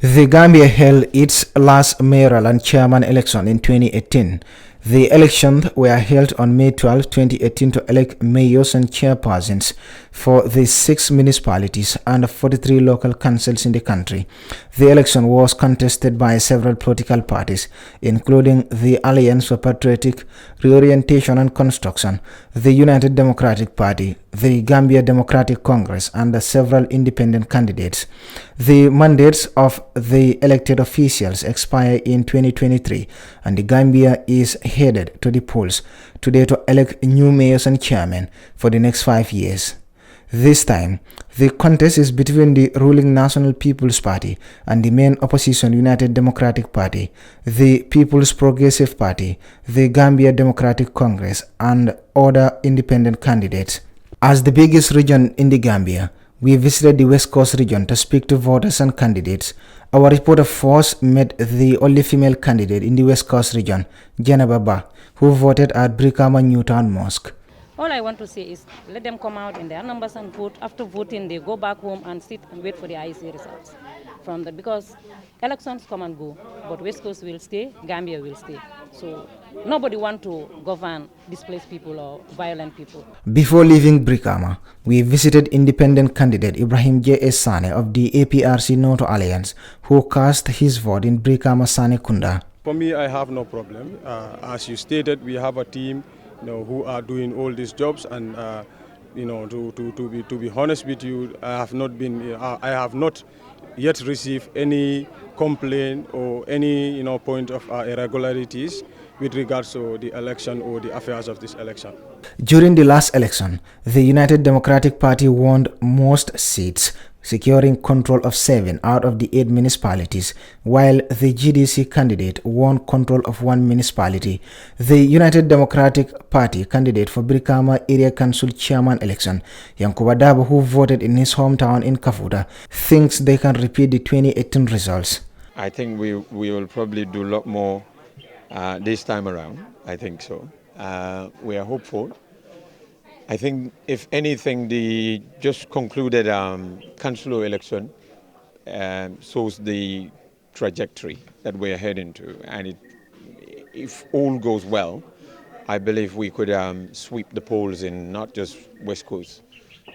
The Gambia held its last mayoral and chairman election in 2018. The elections were held on May 12, 2018 to elect mayors and chairpersons for the 6 municipalities and 43 local councils in the country. The election was contested by several political parties, including the Alliance for Patriotic Reorientation and Construction, the United Democratic Party, the Gambia Democratic Congress, and several independent candidates. The mandates of the elected officials expire in 2023, and the Gambia is headed to the polls today to elect new mayors and chairmen for the next 5 years. This time, the contest is between the ruling National People's Party and the main opposition United Democratic Party, the People's Progressive Party, the Gambia Democratic Congress, and other independent candidates. As the biggest region in the Gambia, we visited the West Coast region to speak to voters and candidates. Our reporter first met the only female candidate in the West Coast region, Janaba Ba, who voted at Brikama Newtown Mosque. All I want to say is let them come out in their numbers and vote. After voting, they go back home and sit and wait for the IEC results. Because elections come and go, but West Coast will stay, Gambia will stay. So nobody want to govern displaced people or violent people. Before leaving Brikama, we visited independent candidate Ibrahim J.S. Sane of the APRC Noto Alliance, who cast his vote in Brikama Sane Kunda. For me, I have no problem. As you stated, we have a team who are doing all these jobs, and to be honest with you, I have not yet received any complaint or any point of irregularities with regards to the election or the affairs of this election. During the last election, the United Democratic Party won most seats, securing control of 7 out of the 8 municipalities, while the GDC candidate won control of 1 municipality. The United Democratic Party candidate for Brikama Area Council Chairman election, Yankuba Dabo, who voted in his hometown in Kafuta, thinks they can repeat the 2018 results. I think we will probably do a lot more this time around. I think so. We are hopeful. I think, if anything, the just concluded council election shows the trajectory that we are heading to, and if all goes well, I believe we could sweep the polls in not just West Coast,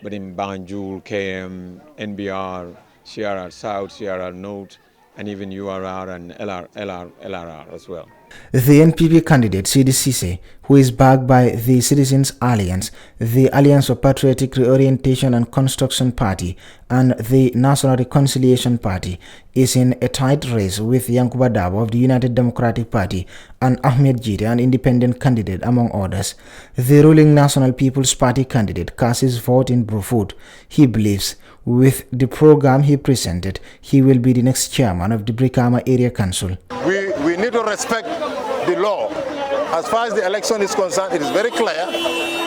but in Banjul, KM, NBR, CRR South, CRR North, and even URR and LRR as well. The NPP candidate Sidi Cisse, who is backed by the Citizens Alliance, the Alliance for Patriotic Reorientation and Construction Party, and the National Reconciliation Party, is in a tight race with Yankuba Dabo of the United Democratic Party and Ahmed Jide, an independent candidate, among others. The ruling National People's Party candidate casts his vote in Brufut. He believes with the program he presented, he will be the next chairman of the Brikama Area Council. We need to respect the law. As far as the election is concerned, it is very clear.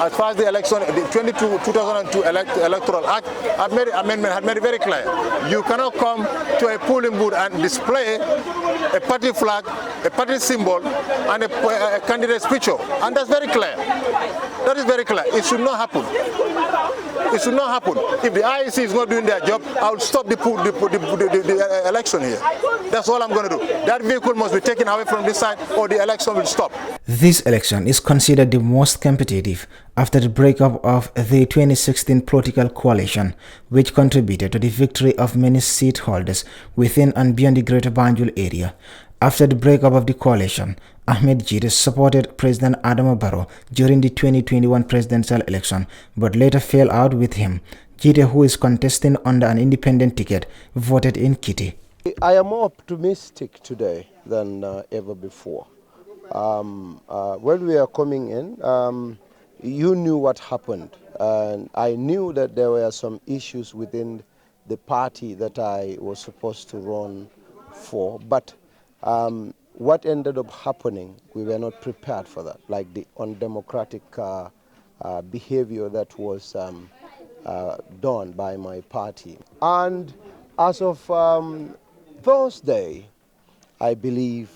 As far as the election, the 2002 Electoral Act amendment had made it very clear. You cannot come to a polling booth and display a party flag, a party symbol, and a candidate's picture. And that's very clear. That is very clear. It should not happen. It should not happen. If the IEC is not doing their job, I will stop the election here. That's all I'm going to do. That vehicle must be taken away from this side, or the election will stop. This election is considered the most competitive after the breakup of the 2016 political coalition, which contributed to the victory of many seat holders within and beyond the Greater Banjul area. After the breakup of the coalition, Ahmed Jide supported President Adama Barrow during the 2021 presidential election, but later fell out with him. Jide, who is contesting under an independent ticket, voted in Kitty. I am more optimistic today than ever before. When we are coming in, you knew what happened, and I knew that there were some issues within the party that I was supposed to run for, but what ended up happening, we were not prepared for that, like the undemocratic behavior that was done by my party. And as of Thursday, I believe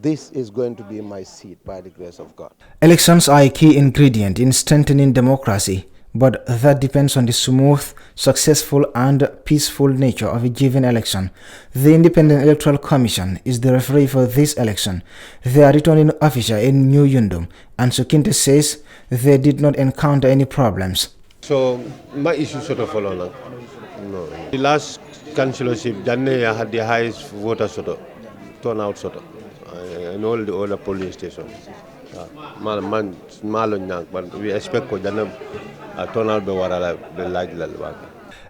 this is going to be my seat by the grace of God. Elections are a key ingredient in strengthening democracy, but that depends on the smooth, successful, and peaceful nature of a given election. The Independent Electoral Commission is the referee for this election. They are returning officer in New Yundum, and Sukinte says they did not encounter any problems. So my issue sort of follow now. No. The last councillorship, Janne had the highest voter sort of turnout sort of in all the other polling stations. But we expect Janne turnout be large.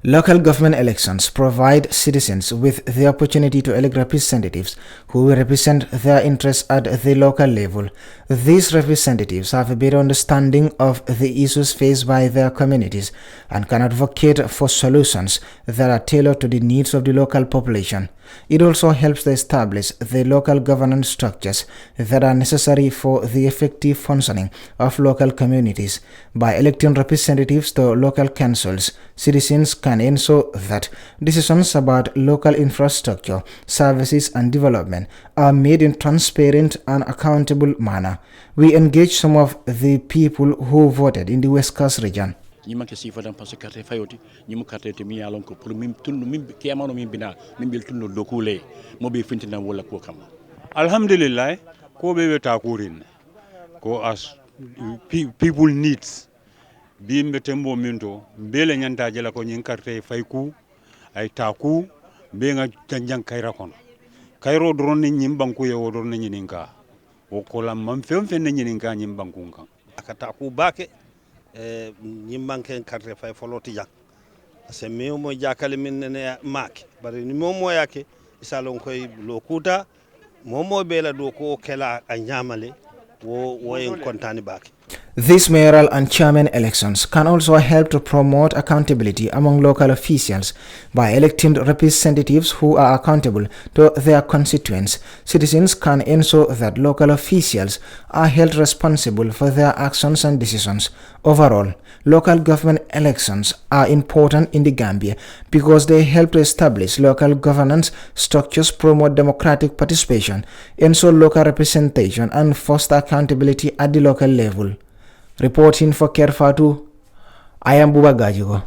Local government elections provide citizens with the opportunity to elect representatives who will represent their interests at the local level. These representatives have a better understanding of the issues faced by their communities and can advocate for solutions that are tailored to the needs of the local population. It also helps to establish the local governance structures that are necessary for the effective functioning of local communities. By electing representatives to local councils, citizens can ensure that decisions about local infrastructure, services, and development are made in transparent and accountable manner. We engage some of the people who voted in the West Coast region. Ñimake sifadan parce que carte fayoti ñimu carte te mi yalon ko pour mim tunno mim kiyamano mim bina mim bil tunno dokule mo be fintina wala ko kam alhamdulillah ko be weta kurin ko as people needs bimbe tembo minto mbele nyanta jela ko nyin carte fayku ay taku be nga janjang kayra kono kayro doron ni nyim banku ye wodor ni nyininka o ko lam mam fem fen ni nyininka nyim banku kan akata ku bake ñimmanken carte fay foloti jak parce que mo jakale min ne maake bari ni mo yake isalon koy lo kuta mo bela do ko kela a nyamale wo en kontani bake. These mayoral and chairman elections can also help to promote accountability among local officials. By electing representatives who are accountable to their constituents, citizens can ensure that local officials are held responsible for their actions and decisions. Overall, local government elections are important in the Gambia because they help to establish local governance structures, promote democratic participation, ensure local representation, and foster accountability at the local level. Reporting for Kerr, Fatou, I am Buba Gajigo.